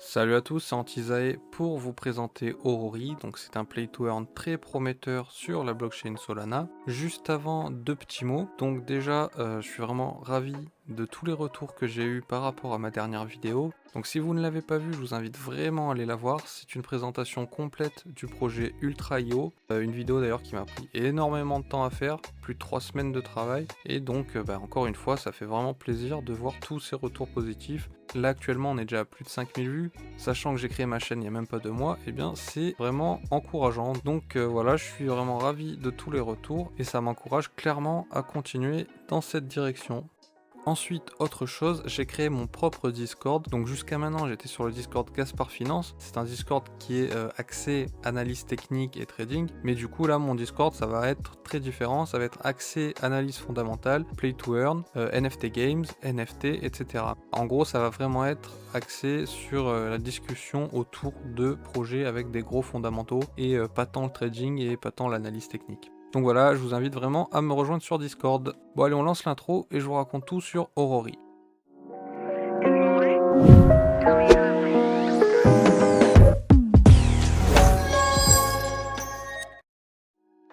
Salut à tous, c'est Antizae pour vous présenter Aurori. Donc c'est un play to earn très prometteur sur la blockchain Solana. Juste avant, deux petits mots. Donc déjà, je suis vraiment ravi de tous les retours que j'ai eu par rapport à ma dernière vidéo. Donc si vous ne l'avez pas vue, je vous invite vraiment à aller la voir. C'est une présentation complète du projet Ultra.io. Une vidéo d'ailleurs qui m'a pris énormément de temps à faire, plus de 3 semaines de travail. Et donc encore une fois, ça fait vraiment plaisir de voir tous ces retours positifs. Là actuellement on est déjà à plus de 5000 vues, sachant que j'ai créé ma chaîne il n'y a même pas 2 mois, et bien c'est vraiment encourageant. Donc voilà, je suis vraiment ravi de tous les retours et ça m'encourage clairement à continuer dans cette direction. Ensuite, autre chose, j'ai créé mon propre Discord. Donc jusqu'à maintenant, j'étais sur le Discord Gaspard Finance. C'est un Discord qui est axé analyse technique et trading. Mais du coup, là, mon Discord, ça va être très différent. Ça va être axé analyse fondamentale, play to earn, NFT games, NFT, etc. En gros, ça va vraiment être axé sur la discussion autour de projets avec des gros fondamentaux et pas tant le trading et pas tant l'analyse technique. Donc voilà, je vous invite vraiment à me rejoindre sur Discord. Bon allez, on lance l'intro et je vous raconte tout sur Aurori.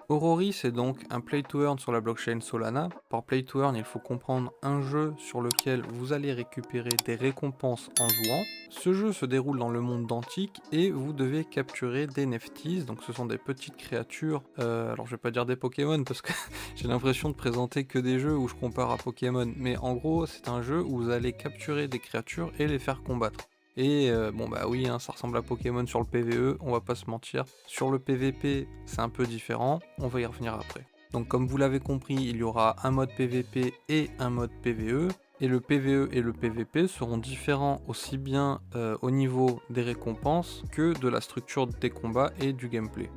Aurori, c'est donc un play to earn sur la blockchain Solana. Par play to earn, il faut comprendre un jeu sur lequel vous allez récupérer des récompenses en jouant. Ce jeu se déroule dans le monde d'Antique et vous devez capturer des NFTs, donc ce sont des petites créatures, alors je vais pas dire des Pokémon parce que j'ai l'impression de présenter que des jeux où je compare à Pokémon, mais en gros c'est un jeu où vous allez capturer des créatures et les faire combattre. Et bon bah oui, hein, ça ressemble à Pokémon sur le PvE, on va pas se mentir. Sur le PvP, c'est un peu différent, on va y revenir après. Donc comme vous l'avez compris, il y aura un mode PvP et un mode PvE. Et le PvE et le PvP seront différents aussi bien au niveau des récompenses que de la structure des combats et du gameplay.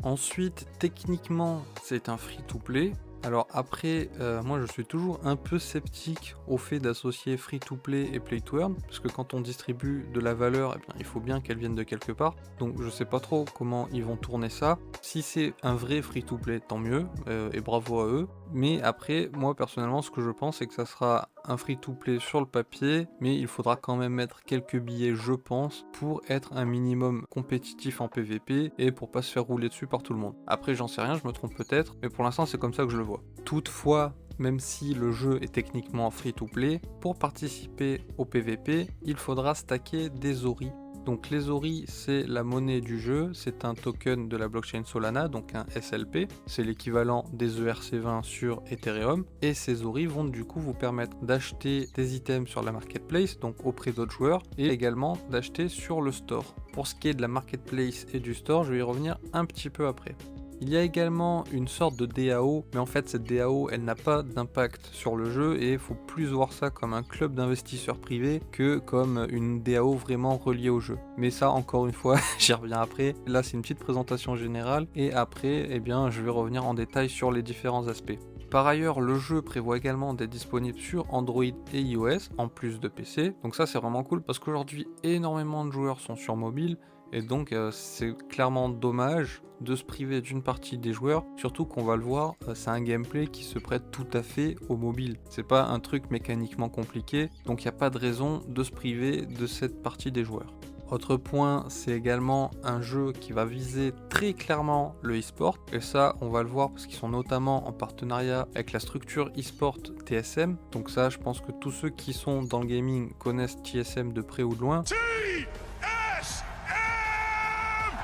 Ensuite, techniquement, c'est un free-to-play. Alors après, moi je suis toujours un peu sceptique au fait d'associer free-to-play et play-to-earn, parce que quand on distribue de la valeur, eh bien, il faut bien qu'elle vienne de quelque part. Donc je sais pas trop comment ils vont tourner ça. Si c'est un vrai free-to-play, tant mieux, et bravo à eux. Mais après, moi personnellement, ce que je pense, c'est que ça sera un free-to-play sur le papier, mais il faudra quand même mettre quelques billets, je pense, pour être un minimum compétitif en PvP et pour pas se faire rouler dessus par tout le monde. Après, j'en sais rien, je me trompe peut-être, mais pour l'instant, c'est comme ça que je le vois. Toutefois, même si le jeu est techniquement free-to-play, pour participer au PvP, il faudra stacker des Ori. Donc les Ori, c'est la monnaie du jeu, c'est un token de la blockchain Solana, donc un SLP, c'est l'équivalent des ERC20 sur Ethereum, et ces Ori vont du coup vous permettre d'acheter des items sur la marketplace, donc auprès d'autres joueurs, et également d'acheter sur le store. Pour ce qui est de la marketplace et du store, je vais y revenir un petit peu après. Il y a également une sorte de DAO, mais en fait cette DAO elle n'a pas d'impact sur le jeu et il faut plus voir ça comme un club d'investisseurs privés que comme une DAO vraiment reliée au jeu. Mais ça encore une fois, j'y reviens après. Là c'est une petite présentation générale et après eh bien je vais revenir en détail sur les différents aspects. Par ailleurs, le jeu prévoit également d'être disponible sur Android et iOS en plus de PC. Donc ça c'est vraiment cool parce qu'aujourd'hui énormément de joueurs sont sur mobile et donc c'est clairement dommage de se priver d'une partie des joueurs, surtout qu'on va le voir, c'est un gameplay qui se prête tout à fait au mobile. C'est pas un truc mécaniquement compliqué, donc il n'y a pas de raison de se priver de cette partie des joueurs. Autre point, c'est également un jeu qui va viser très clairement le e-sport, et ça on va le voir parce qu'ils sont notamment en partenariat avec la structure e-sport TSM, donc ça je pense que tous ceux qui sont dans le gaming connaissent TSM de près ou de loin.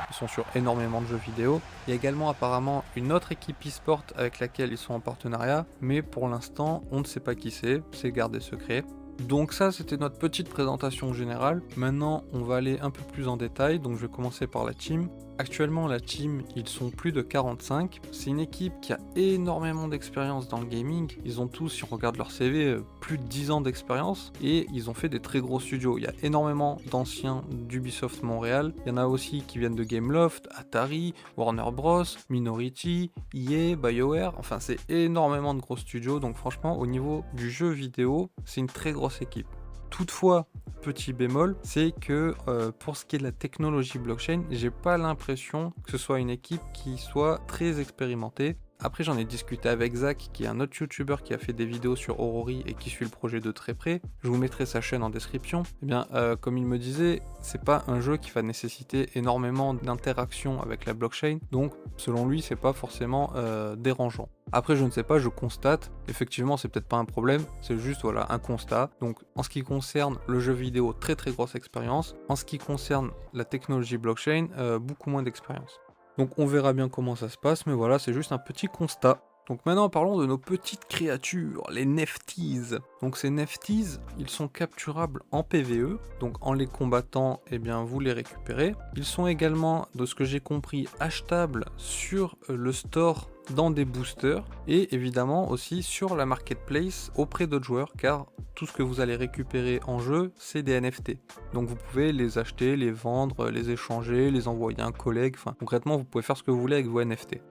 Ils sont sur énormément de jeux vidéo. Il y a également apparemment une autre équipe e-sport avec laquelle ils sont en partenariat, mais pour l'instant on ne sait pas qui c'est gardé secret. Donc ça c'était notre petite présentation générale. Maintenant on va aller un peu plus en détail, donc je vais commencer par la team. Actuellement la team, ils sont plus de 45. C'est une équipe qui a énormément d'expérience dans le gaming. Ils ont tous, si on regarde leur CV, plus de 10 ans d'expérience et ils ont fait des très gros studios. Il y a énormément d'anciens d'Ubisoft Montréal. Il y en a aussi qui viennent de Gameloft, Atari, Warner Bros, Minority, EA, BioWare. Enfin c'est énormément de gros studios. Donc franchement au niveau du jeu vidéo, c'est une très grosse équipe. Toutefois, petit bémol, c'est que pour ce qui est de la technologie blockchain, j'ai pas l'impression que ce soit une équipe qui soit très expérimentée. Après j'en ai discuté avec Zach, qui est un autre YouTuber qui a fait des vidéos sur Aurori et qui suit le projet de très près. Je vous mettrai sa chaîne en description. Eh bien, comme il me disait, c'est pas un jeu qui va nécessiter énormément d'interaction avec la blockchain, donc selon lui, c'est pas forcément dérangeant. Après, je ne sais pas, je constate, effectivement, c'est peut-être pas un problème, c'est juste voilà un constat. Donc, en ce qui concerne le jeu vidéo, très très grosse expérience. En ce qui concerne la technologie blockchain, beaucoup moins d'expérience. Donc on verra bien comment ça se passe, mais voilà, c'est juste un petit constat. Donc maintenant parlons de nos petites créatures, les Nefties. Donc ces Nefties, ils sont capturables en PvE, donc en les combattant, eh bien vous les récupérez. Ils sont également, de ce que j'ai compris, achetables sur le store dans des boosters et évidemment aussi sur la marketplace auprès d'autres joueurs, car tout ce que vous allez récupérer en jeu, c'est des NFT. Donc vous pouvez les acheter, les vendre, les échanger, les envoyer à un collègue, enfin concrètement vous pouvez faire ce que vous voulez avec vos NFT.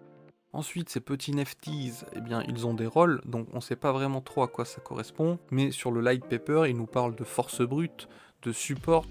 Ensuite, ces petits Nefties, eh bien, ils ont des rôles, donc on ne sait pas vraiment trop à quoi ça correspond, mais sur le light paper, il nous parle de force brute, de support,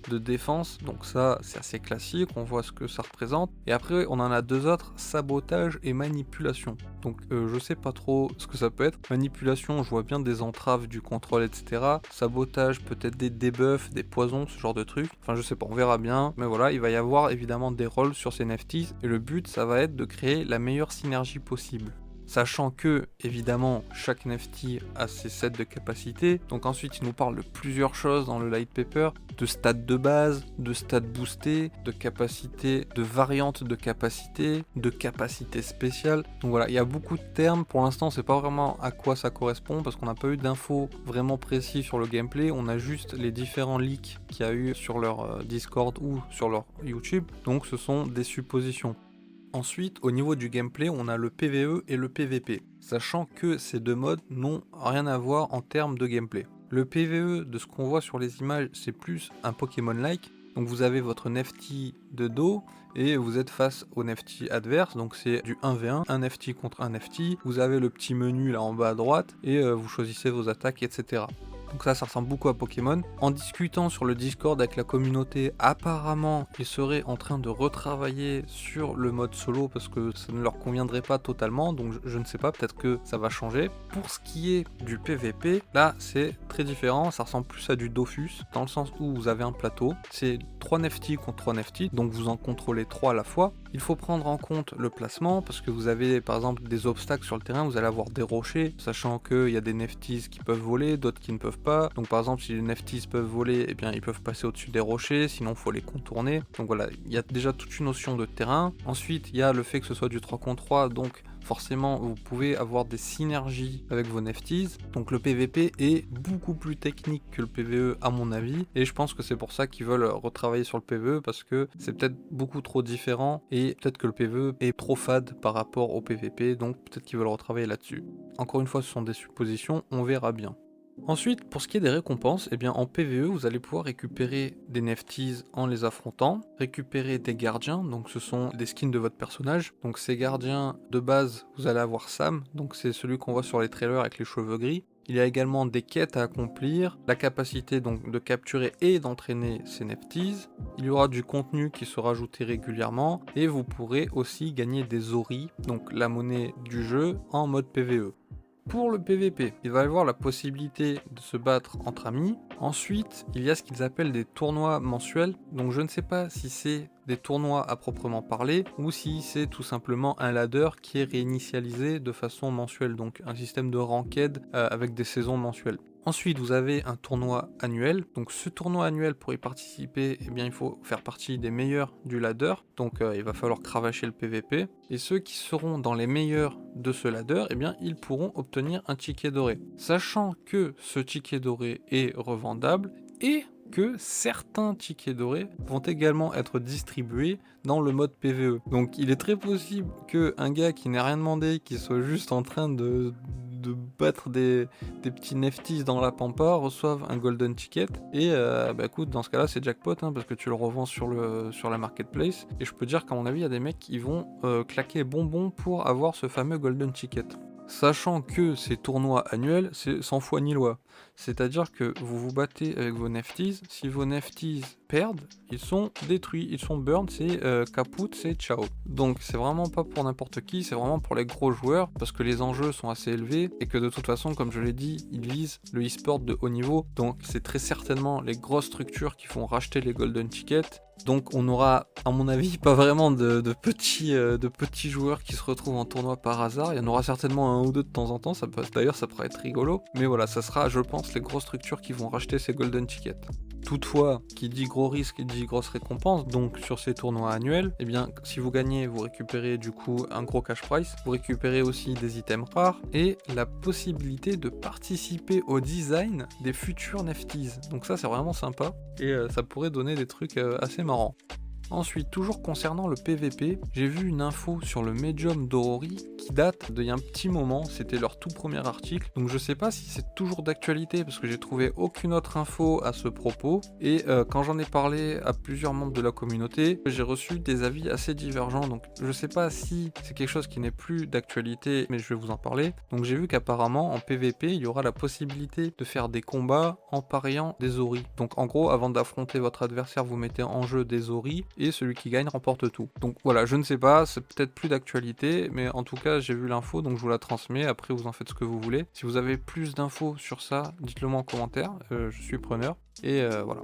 de défense, donc ça c'est assez classique, on voit ce que ça représente. Et après on en a deux autres, sabotage et manipulation. Donc je sais pas trop ce que ça peut être. Manipulation, je vois bien des entraves du contrôle, etc. Sabotage, peut-être des debuffs, des poisons, ce genre de trucs. Enfin je sais pas, on verra bien. Mais voilà, il va y avoir évidemment des rôles sur ces NFTs, et le but ça va être de créer la meilleure synergie possible. Sachant que, évidemment, chaque NFT a ses sets de capacité. Donc ensuite, il nous parle de plusieurs choses dans le light paper, de stats de base, de stats boostés, de capacité, de variantes de capacité spéciale. Donc voilà, il y a beaucoup de termes. Pour l'instant, on sait pas vraiment à quoi ça correspond parce qu'on n'a pas eu d'infos vraiment précises sur le gameplay. On a juste les différents leaks qu'il y a eu sur leur Discord ou sur leur YouTube. Donc ce sont des suppositions. Ensuite, au niveau du gameplay, on a le PvE et le PvP, sachant que ces deux modes n'ont rien à voir en termes de gameplay. Le PvE, de ce qu'on voit sur les images, c'est plus un Pokémon-like, donc vous avez votre Nefty de dos, et vous êtes face au Nefty adverse, donc c'est du 1v1, un Nefty contre un Nefty, vous avez le petit menu là en bas à droite, et vous choisissez vos attaques, etc. Donc ça ressemble beaucoup à Pokémon. En discutant sur le Discord avec la communauté, apparemment, ils seraient en train de retravailler sur le mode solo parce que ça ne leur conviendrait pas totalement, donc je ne sais pas, peut-être que ça va changer. Pour ce qui est du PVP, là c'est très différent, ça ressemble plus à du Dofus, dans le sens où vous avez un plateau, c'est 3 Nefty contre 3 Nefty, donc vous en contrôlez 3 à la fois. Il faut prendre en compte le placement, parce que vous avez par exemple des obstacles sur le terrain, vous allez avoir des rochers, sachant qu'il y a des Nefties qui peuvent voler, d'autres qui ne peuvent pas. Donc par exemple si les Nefties peuvent voler, eh bien ils peuvent passer au-dessus des rochers, sinon il faut les contourner. Donc voilà, il y a déjà toute une notion de terrain. Ensuite il y a le fait que ce soit du 3 contre 3, donc forcément vous pouvez avoir des synergies avec vos Nefties. Donc le PVP est beaucoup plus technique que le PVE à mon avis, et je pense que c'est pour ça qu'ils veulent retravailler sur le PVE, parce que c'est peut-être beaucoup trop différent, et peut-être que le PVE est trop fade par rapport au PVP, donc peut-être qu'ils veulent retravailler là-dessus. Encore une fois, ce sont des suppositions, on verra bien. Ensuite, pour ce qui est des récompenses, eh bien en PvE, vous allez pouvoir récupérer des Nefties en les affrontant, récupérer des gardiens, donc ce sont des skins de votre personnage. Donc ces gardiens, de base, vous allez avoir Sam, donc c'est celui qu'on voit sur les trailers avec les cheveux gris. Il y a également des quêtes à accomplir, la capacité donc de capturer et d'entraîner ces Nefties. Il y aura du contenu qui sera ajouté régulièrement, et vous pourrez aussi gagner des Ori, donc la monnaie du jeu, en mode PvE. Pour le PVP, il va y avoir la possibilité de se battre entre amis. Ensuite, il y a ce qu'ils appellent des tournois mensuels. Donc je ne sais pas si c'est des tournois à proprement parler ou si c'est tout simplement un ladder qui est réinitialisé de façon mensuelle. Donc un système de ranked avec des saisons mensuelles. Ensuite, vous avez un tournoi annuel. Donc ce tournoi annuel, pour y participer, eh bien, il faut faire partie des meilleurs du ladder. Donc il va falloir cravacher le PVP. Et ceux qui seront dans les meilleurs de ce ladder, eh bien, ils pourront obtenir un ticket doré. Sachant que ce ticket doré est revendable et que certains tickets dorés vont également être distribués dans le mode PvE. Donc il est très possible qu'un gars qui n'ait rien demandé, qui soit juste en train de battre des petits Nefties dans la pampa, reçoivent un golden ticket, et bah écoute, dans ce cas là c'est jackpot, hein, parce que tu le revends sur la marketplace, et je peux dire qu'à mon avis il y a des mecs qui vont claquer bonbons pour avoir ce fameux golden ticket. Sachant que ces tournois annuels, c'est sans foi ni loi. C'est-à-dire que vous vous battez avec vos Nefties, si vos Nefties perdent, ils sont détruits, ils sont burn, c'est kaput, c'est ciao. Donc c'est vraiment pas pour n'importe qui, c'est vraiment pour les gros joueurs, parce que les enjeux sont assez élevés, et que de toute façon, comme je l'ai dit, ils visent le e-sport de haut niveau, donc c'est très certainement les grosses structures qui font racheter les golden tickets. Donc on aura, à mon avis, pas vraiment de petits joueurs qui se retrouvent en tournoi par hasard. Il y en aura certainement un ou deux de temps en temps, d'ailleurs ça pourrait être rigolo. Mais voilà, ça sera, je pense, les grosses structures qui vont racheter ces golden tickets. Toutefois, qui dit gros risque, dit grosse récompense, donc sur ces tournois annuels, eh bien si vous gagnez, vous récupérez du coup un gros cash prize, vous récupérez aussi des items rares, et la possibilité de participer au design des futurs NFTs. Donc ça c'est vraiment sympa, et ça pourrait donner des trucs assez marrants. Ensuite, toujours concernant le PVP, j'ai vu une info sur le Medium d'Orori qui date d'il y a un petit moment, c'était leur tout premier article, donc je sais pas si c'est toujours d'actualité parce que j'ai trouvé aucune autre info à ce propos, et quand j'en ai parlé à plusieurs membres de la communauté, j'ai reçu des avis assez divergents, donc je sais pas si c'est quelque chose qui n'est plus d'actualité, mais je vais vous en parler. Donc j'ai vu qu'apparemment en PVP, il y aura la possibilité de faire des combats en pariant des Ori. Donc en gros, avant d'affronter votre adversaire, vous mettez en jeu des Ori, et celui qui gagne remporte tout. Donc voilà, je ne sais pas, c'est peut-être plus d'actualité, mais en tout cas j'ai vu l'info, donc je vous la transmets, après vous en faites ce que vous voulez. Si vous avez plus d'infos sur ça, dites-le moi en commentaire, je suis preneur, et voilà.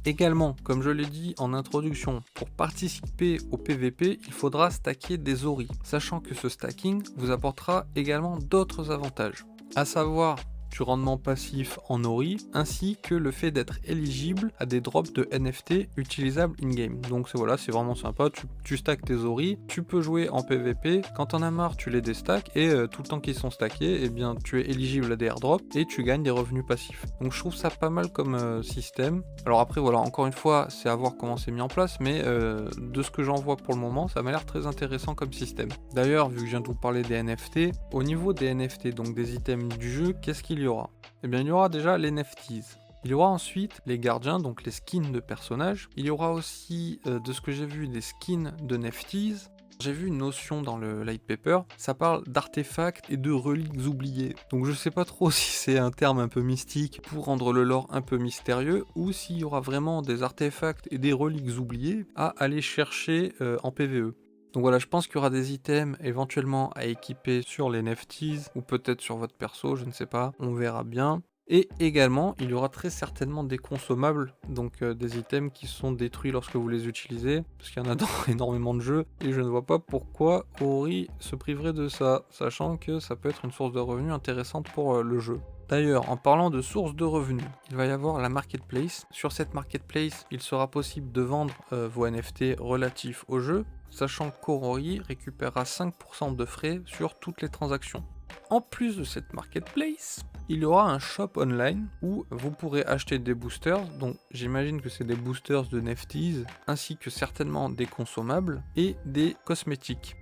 Également, comme je l'ai dit en introduction, pour participer au PVP, il faudra stacker des Ori, sachant que ce stacking vous apportera également d'autres avantages, à savoir du rendement passif en Ori, ainsi que le fait d'être éligible à des drops de NFT utilisables in-game. Donc voilà, c'est vraiment sympa, tu stacks tes Ori, tu peux jouer en PVP, quand t'en as marre tu les déstacks, et tout le temps qu'ils sont stackés, eh bien tu es éligible à des airdrops, et tu gagnes des revenus passifs. Donc je trouve ça pas mal comme système. Alors après voilà, encore une fois, c'est à voir comment c'est mis en place, mais de ce que j'en vois pour le moment, ça m'a l'air très intéressant comme système. D'ailleurs, vu que je viens de vous parler des NFT, au niveau des NFT, donc des items du jeu, qu'est-ce qu'il y aura? Eh bien il y aura déjà les NFTs. Il y aura ensuite les gardiens, donc les skins de personnages. Il y aura aussi, de ce que j'ai vu, des skins de NFTs. J'ai vu une notion dans le light paper, ça parle d'artefacts et de reliques oubliées. Donc je sais pas trop si c'est un terme un peu mystique pour rendre le lore un peu mystérieux, ou s'il y aura vraiment des artefacts et des reliques oubliées à aller chercher en PvE. Donc voilà, je pense qu'il y aura des items éventuellement à équiper sur les NFTs, ou peut-être sur votre perso, je ne sais pas, on verra bien. Et également, il y aura très certainement des consommables, donc des items qui sont détruits lorsque vous les utilisez, parce qu'il y en a dans énormément de jeux, et je ne vois pas pourquoi Ori se priverait de ça, sachant que ça peut être une source de revenus intéressante pour le jeu. D'ailleurs, en parlant de sources de revenus, il va y avoir la marketplace. Sur cette marketplace, il sera possible de vendre vos NFT relatifs au jeu, sachant qu'Orori récupérera 5% de frais sur toutes les transactions. En plus de cette marketplace, il y aura un shop online où vous pourrez acheter des boosters, donc j'imagine que c'est des boosters de NFTs, ainsi que certainement des consommables et des cosmétiques.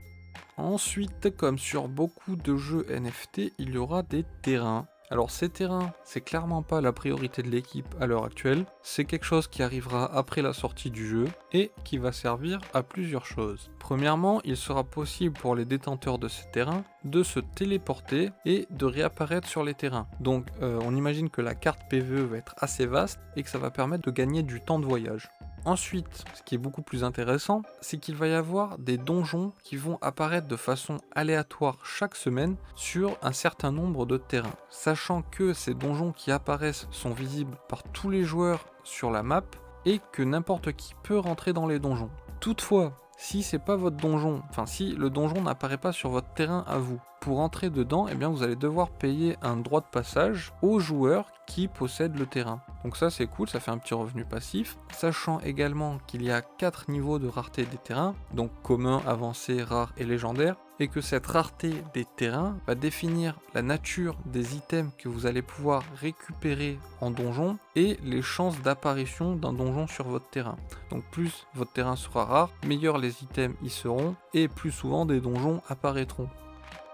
Ensuite, comme sur beaucoup de jeux NFT, il y aura des terrains. Alors ces terrains, c'est clairement pas la priorité de l'équipe à l'heure actuelle, c'est quelque chose qui arrivera après la sortie du jeu et qui va servir à plusieurs choses. Premièrement, il sera possible pour les détenteurs de ces terrains de se téléporter et de réapparaître sur les terrains. Donc on imagine que la carte PvE va être assez vaste et que ça va permettre de gagner du temps de voyage. Ensuite, ce qui est beaucoup plus intéressant, c'est qu'il va y avoir des donjons qui vont apparaître de façon aléatoire chaque semaine sur un certain nombre de terrains. Sachant que ces donjons qui apparaissent sont visibles par tous les joueurs sur la map et que n'importe qui peut rentrer dans les donjons. Toutefois, si c'est pas votre donjon, enfin si le donjon n'apparaît pas sur votre terrain à vous, pour entrer dedans, eh bien vous allez devoir payer un droit de passage aux joueurs qui possèdent le terrain. Donc ça c'est cool, ça fait un petit revenu passif, sachant également qu'il y a 4 niveaux de rareté des terrains, donc commun, avancé, rare et légendaire, et que cette rareté des terrains va définir la nature des items que vous allez pouvoir récupérer en donjon et les chances d'apparition d'un donjon sur votre terrain. Donc plus votre terrain sera rare, meilleurs les items y seront et plus souvent des donjons apparaîtront.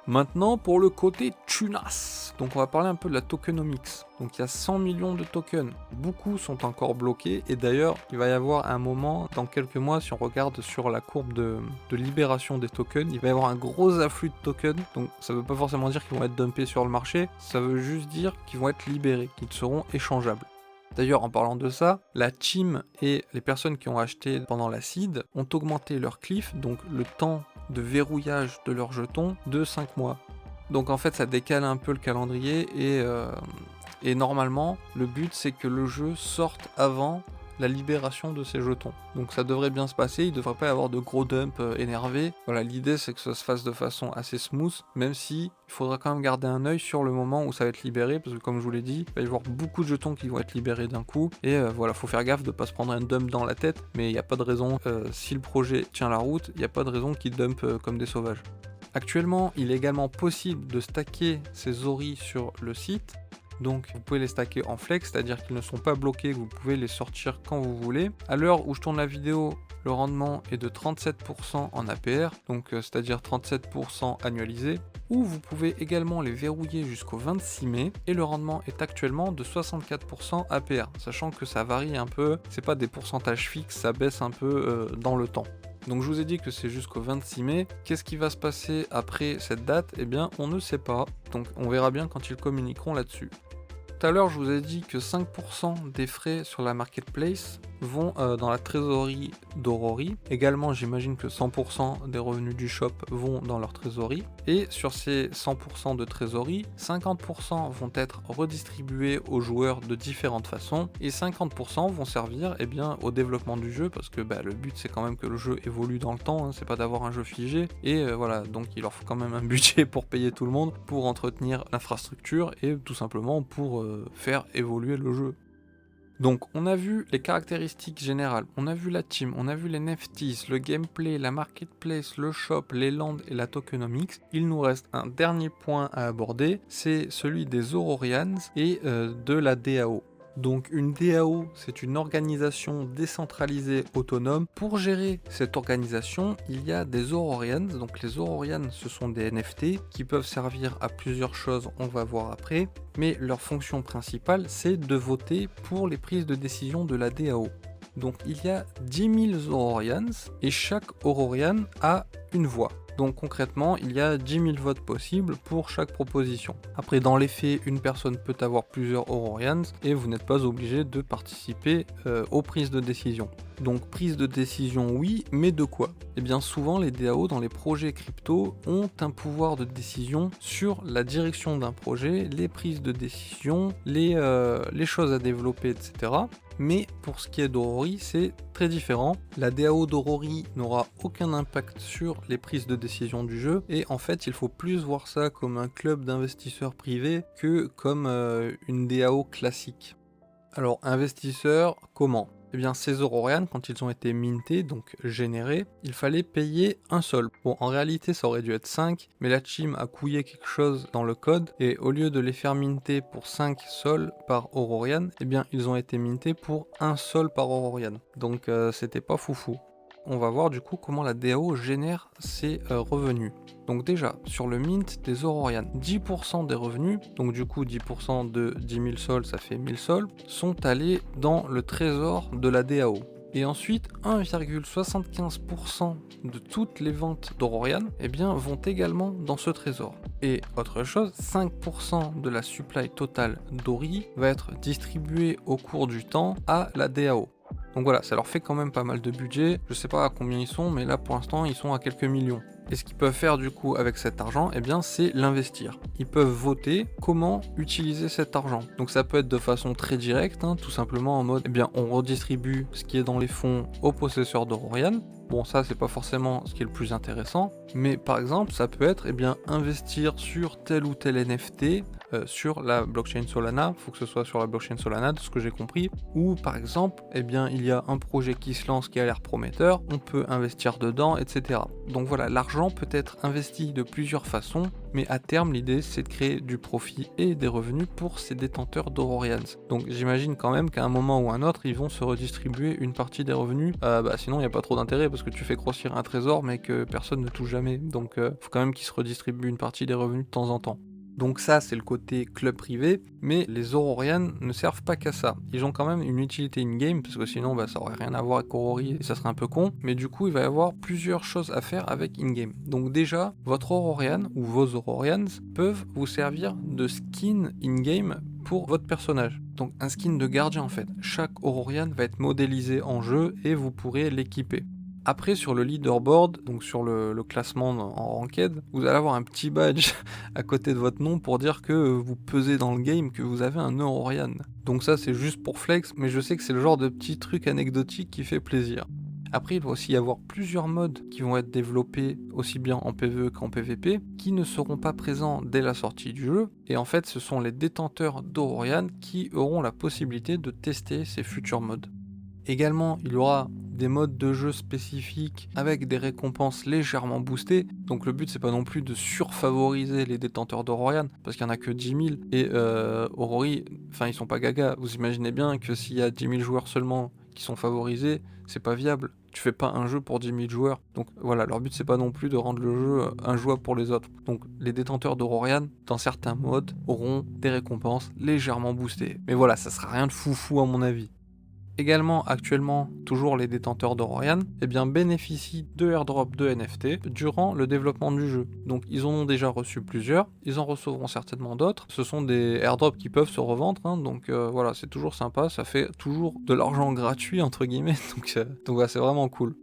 Maintenant pour le côté tunas, donc on va parler un peu de la tokenomics. Donc il y a 100 millions de tokens, beaucoup sont encore bloqués et d'ailleurs il va y avoir un moment dans quelques mois, si on regarde sur la courbe de libération des tokens, il va y avoir un gros afflux de tokens, donc ça veut pas forcément dire qu'ils vont être dumpés sur le marché, ça veut juste dire qu'ils vont être libérés, qu'ils seront échangeables. D'ailleurs, en parlant de ça, la team et les personnes qui ont acheté pendant la seed ont augmenté leur cliff, donc le temps de verrouillage de leurs jetons, de 5 mois. Donc en fait, ça décale un peu le calendrier et normalement, le but c'est que le jeu sorte avant la libération de ces jetons. Donc ça devrait bien se passer, il ne devrait pas y avoir de gros dumps énervés. Voilà, l'idée c'est que ça se fasse de façon assez smooth, même si il faudra quand même garder un œil sur le moment où ça va être libéré, parce que comme je vous l'ai dit, il va y avoir beaucoup de jetons qui vont être libérés d'un coup, et voilà, faut faire gaffe de pas se prendre un dump dans la tête, mais il n'y a pas de raison, si le projet tient la route, il n'y a pas de raison qu'ils dump comme des sauvages. Actuellement, il est également possible de stacker ces oris sur le site. Donc vous pouvez les stacker en flex, c'est-à-dire qu'ils ne sont pas bloqués, vous pouvez les sortir quand vous voulez. À l'heure où je tourne la vidéo, le rendement est de 37% en APR, donc c'est-à-dire 37% annualisé. Ou vous pouvez également les verrouiller jusqu'au 26 mai, et le rendement est actuellement de 64% APR, sachant que ça varie un peu, c'est pas des pourcentages fixes, ça baisse un peu dans le temps. Donc je vous ai dit que c'est jusqu'au 26 mai. Qu'est-ce qui va se passer après cette date? Eh bien, on ne sait pas. Donc on verra bien quand ils communiqueront là-dessus. Tout à l'heure, je vous ai dit que 5% des frais sur la marketplace vont dans la trésorerie d'Aurori. Également, j'imagine que 100% des revenus du shop vont dans leur trésorerie. Et sur ces 100% de trésorerie, 50% vont être redistribués aux joueurs de différentes façons et 50% vont servir au développement du jeu, parce que le but c'est quand même que le jeu évolue dans le temps, hein, c'est pas d'avoir un jeu figé. Et voilà, donc il leur faut quand même un budget pour payer tout le monde, pour entretenir l'infrastructure et tout simplement pour faire évoluer le jeu. Donc on a vu les caractéristiques générales, on a vu la team, on a vu les NFTs, le gameplay, la marketplace, le shop, les lands et la tokenomics. Il nous reste un dernier point à aborder, c'est celui des Aurorians et de la DAO. Donc une DAO, c'est une organisation décentralisée autonome. Pour gérer cette organisation, il y a des Aurorians. Donc les Aurorians, ce sont des NFT qui peuvent servir à plusieurs choses, on va voir après. Mais leur fonction principale, c'est de voter pour les prises de décision de la DAO. Donc il y a 10 000 Aurorians et chaque Aurorian a une voix. Donc concrètement, il y a 10 000 votes possibles pour chaque proposition. Après, dans les faits, une personne peut avoir plusieurs Aurorians et vous n'êtes pas obligé de participer aux prises de décision. Donc prise de décision oui, mais de quoi? Eh bien souvent les DAO dans les projets crypto ont un pouvoir de décision sur la direction d'un projet, les prises de décision, les choses à développer, etc. Mais pour ce qui est d'Aurori, c'est très différent. La DAO d'Aurori n'aura aucun impact sur les prises de décision du jeu, et en fait il faut plus voir ça comme un club d'investisseurs privés que comme une DAO classique. Alors investisseurs, comment? Eh bien ces Aurorians, quand ils ont été mintés, donc générés, il fallait payer un sol. Bon, en réalité ça aurait dû être 5, mais la team a couillé quelque chose dans le code, et au lieu de les faire minter pour 5 sols par Aurorian, eh bien ils ont été mintés pour 1 sol par Aurorian. Donc c'était pas foufou. On va voir du coup comment la DAO génère ses revenus. Donc déjà, sur le mint des Aurorian, 10% des revenus, donc du coup 10% de 10 000 sols, ça fait 1000 sols, sont allés dans le trésor de la DAO. Et ensuite, 1,75% de toutes les ventes d'Aurorian vont également dans ce trésor. Et autre chose, 5% de la supply totale d'Ori va être distribuée au cours du temps à la DAO. Donc voilà, ça leur fait quand même pas mal de budget. Je sais pas à combien ils sont, mais là pour l'instant ils sont à quelques millions. Et ce qu'ils peuvent faire du coup avec cet argent, c'est l'investir. Ils peuvent voter comment utiliser cet argent. Donc ça peut être de façon très directe, tout simplement en mode, on redistribue ce qui est dans les fonds aux possesseurs d'Aurorian. Bon, ça c'est pas forcément ce qui est le plus intéressant, mais par exemple ça peut être investir sur tel ou tel NFT sur la blockchain Solana. Faut que ce soit sur la blockchain Solana, de ce que j'ai compris. Ou par exemple, il y a un projet qui se lance qui a l'air prometteur, on peut investir dedans, etc. Donc voilà, l'argent peut être investi de plusieurs façons, mais à terme l'idée c'est de créer du profit et des revenus pour ces détenteurs d'Aurorians. Donc j'imagine quand même qu'à un moment ou un autre ils vont se redistribuer une partie des revenus, sinon il n'y a pas trop d'intérêt parce que tu fais grossir un trésor mais que personne ne touche jamais, donc faut quand même qu'ils se redistribuent une partie des revenus de temps en temps. Donc ça, c'est le côté club privé, mais les Aurorians ne servent pas qu'à ça. Ils ont quand même une utilité in-game, parce que sinon ça aurait rien à voir avec Aurori et ça serait un peu con, mais du coup il va y avoir plusieurs choses à faire avec in-game. Donc déjà, votre Aurorian, ou vos Aurorians, peuvent vous servir de skin in-game pour votre personnage. Donc un skin de gardien en fait. Chaque Aurorian va être modélisé en jeu et vous pourrez l'équiper. Après, sur le leaderboard, donc sur le classement en ranked, vous allez avoir un petit badge à côté de votre nom pour dire que vous pesez dans le game, que vous avez un Aurorian. Donc ça, c'est juste pour flex, mais je sais que c'est le genre de petit truc anecdotique qui fait plaisir. Après, il va aussi y avoir plusieurs modes qui vont être développés aussi bien en PvE qu'en PvP, qui ne seront pas présents dès la sortie du jeu, et en fait, ce sont les détenteurs d'Aurorian qui auront la possibilité de tester ces futurs modes. Également, il y aura des modes de jeu spécifiques avec des récompenses légèrement boostées. Donc le but c'est pas non plus de surfavoriser les détenteurs d'Aurorian parce qu'il y en a que 10 000 et Aurori, enfin ils sont pas gaga. Vous imaginez bien que s'il y a 10 000 joueurs seulement qui sont favorisés, c'est pas viable. Tu fais pas un jeu pour 10 000 joueurs. Donc voilà, leur but c'est pas non plus de rendre le jeu injouable pour les autres. Donc les détenteurs d'Aurorian, dans certains modes, auront des récompenses légèrement boostées. Mais voilà, ça sera rien de foufou à mon avis. Également, actuellement, toujours les détenteurs d'Aurorian, bénéficient de airdrops de NFT durant le développement du jeu. Donc ils en ont déjà reçu plusieurs, ils en recevront certainement d'autres. Ce sont des airdrops qui peuvent se revendre, hein, donc voilà, c'est toujours sympa, ça fait toujours de l'argent gratuit entre guillemets, donc voilà, c'est vraiment cool.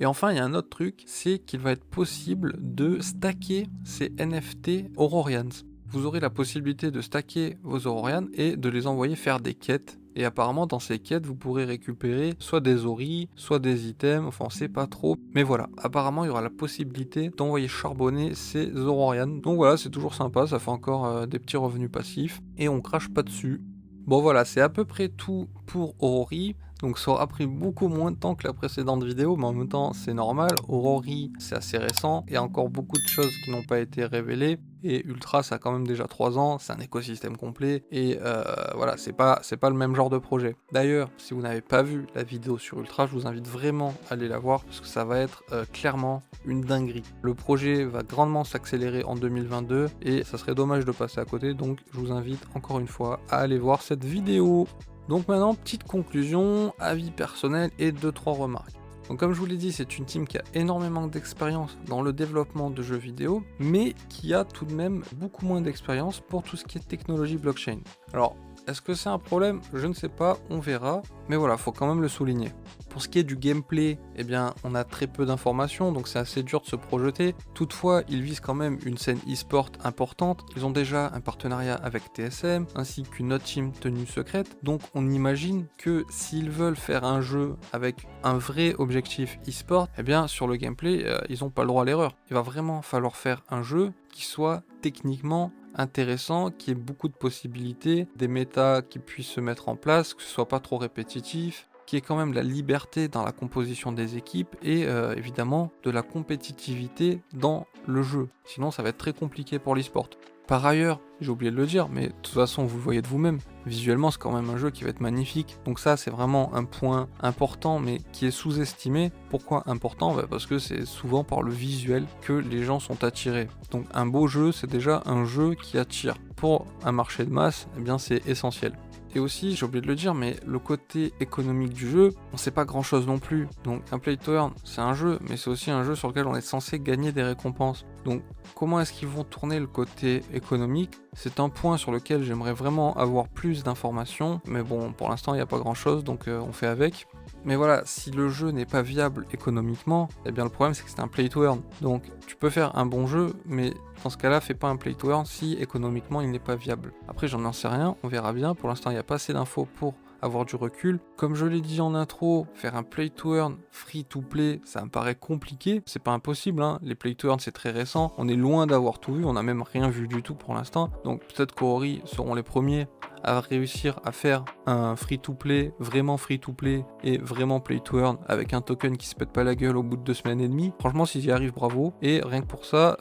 Et enfin, il y a un autre truc, c'est qu'il va être possible de stacker ces NFT Aurorians. Vous aurez la possibilité de stacker vos Aurorians et de les envoyer faire des quêtes. Et apparemment, dans ces quêtes, vous pourrez récupérer soit des Auris, soit des items, enfin on sait pas trop. Mais voilà, apparemment, il y aura la possibilité d'envoyer charbonner ces Aurorians. Donc voilà, c'est toujours sympa, ça fait encore des petits revenus passifs. Et on crache pas dessus. Bon voilà, c'est à peu près tout pour Aurori. Donc ça aura pris beaucoup moins de temps que la précédente vidéo, mais en même temps c'est normal. Aurori c'est assez récent, il y a encore beaucoup de choses qui n'ont pas été révélées. Et Ultra ça a quand même déjà 3 ans, c'est un écosystème complet. Et voilà, c'est pas le même genre de projet. D'ailleurs, si vous n'avez pas vu la vidéo sur Ultra, je vous invite vraiment à aller la voir parce que ça va être clairement une dinguerie. Le projet va grandement s'accélérer en 2022 et ça serait dommage de passer à côté. Donc je vous invite encore une fois à aller voir cette vidéo. Donc maintenant, petite conclusion, avis personnel et 2-3 remarques. Donc comme je vous l'ai dit, c'est une team qui a énormément d'expérience dans le développement de jeux vidéo, mais qui a tout de même beaucoup moins d'expérience pour tout ce qui est technologie blockchain. Alors, est-ce que c'est un problème? Je ne sais pas, on verra, mais voilà, faut quand même le souligner. Pour ce qui est du gameplay, on a très peu d'informations, donc c'est assez dur de se projeter. Toutefois, ils visent quand même une scène e-sport importante. Ils ont déjà un partenariat avec TSM, ainsi qu'une autre team tenue secrète. Donc on imagine que s'ils veulent faire un jeu avec un vrai objectif e-sport, sur le gameplay, ils n'ont pas le droit à l'erreur. Il va vraiment falloir faire un jeu qui soit techniquement intéressant, qui ait beaucoup de possibilités, des méta qui puissent se mettre en place, que ce soit pas trop répétitif, qui ait quand même de la liberté dans la composition des équipes et évidemment de la compétitivité dans le jeu. Sinon ça va être très compliqué pour l'e-sport. Par ailleurs, j'ai oublié de le dire, mais de toute façon vous le voyez de vous-même, visuellement c'est quand même un jeu qui va être magnifique. Donc ça c'est vraiment un point important mais qui est sous-estimé. Pourquoi important? Parce que c'est souvent par le visuel que les gens sont attirés. Donc un beau jeu c'est déjà un jeu qui attire. Pour un marché de masse, c'est essentiel. Et aussi, j'ai oublié de le dire, mais le côté économique du jeu, on sait pas grand chose non plus. Donc un play to earn, c'est un jeu, mais c'est aussi un jeu sur lequel on est censé gagner des récompenses. Donc comment est-ce qu'ils vont tourner le côté économique? C'est un point sur lequel j'aimerais vraiment avoir plus d'informations, mais bon, pour l'instant il n'y a pas grand chose, donc on fait avec. Mais voilà, si le jeu n'est pas viable économiquement, le problème c'est que c'est un play to earn. Donc tu peux faire un bon jeu, mais dans ce cas-là, fais pas un play to earn si économiquement il n'est pas viable. Après, j'en sais rien, on verra bien. Pour l'instant, il n'y a pas assez d'infos pour avoir du recul. Comme je l'ai dit en intro, faire un play to earn free to play, ça me paraît compliqué. C'est pas impossible, hein. Les play to earn c'est très récent. On est loin d'avoir tout vu, on n'a même rien vu du tout pour l'instant. Donc peut-être qu'Aurori seront les premiers à réussir à faire un free-to-play, vraiment free-to-play et vraiment play-to-earn avec un token qui se pète pas la gueule au bout de 2 semaines et demie. Franchement, s'ils y arrivent, bravo. Et rien que pour ça,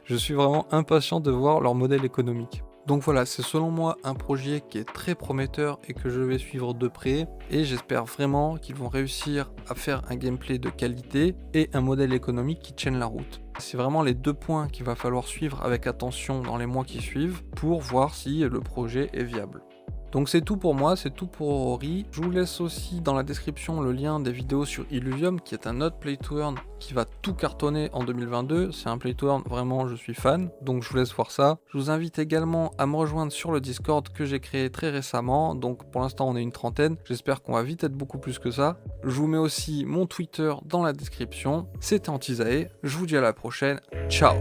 je suis vraiment impatient de voir leur modèle économique. Donc voilà, c'est selon moi un projet qui est très prometteur et que je vais suivre de près, et j'espère vraiment qu'ils vont réussir à faire un gameplay de qualité et un modèle économique qui tienne la route. C'est vraiment les 2 points qu'il va falloir suivre avec attention dans les mois qui suivent pour voir si le projet est viable. Donc c'est tout pour moi, c'est tout pour Ori. Je vous laisse aussi dans la description le lien des vidéos sur Illuvium, qui est un autre play to earn qui va tout cartonner en 2022. C'est un play to earn, vraiment je suis fan, donc je vous laisse voir ça. Je vous invite également à me rejoindre sur le Discord que j'ai créé très récemment, donc pour l'instant on est une trentaine, j'espère qu'on va vite être beaucoup plus que ça. Je vous mets aussi mon Twitter dans la description. C'était Antisae, je vous dis à la prochaine, ciao.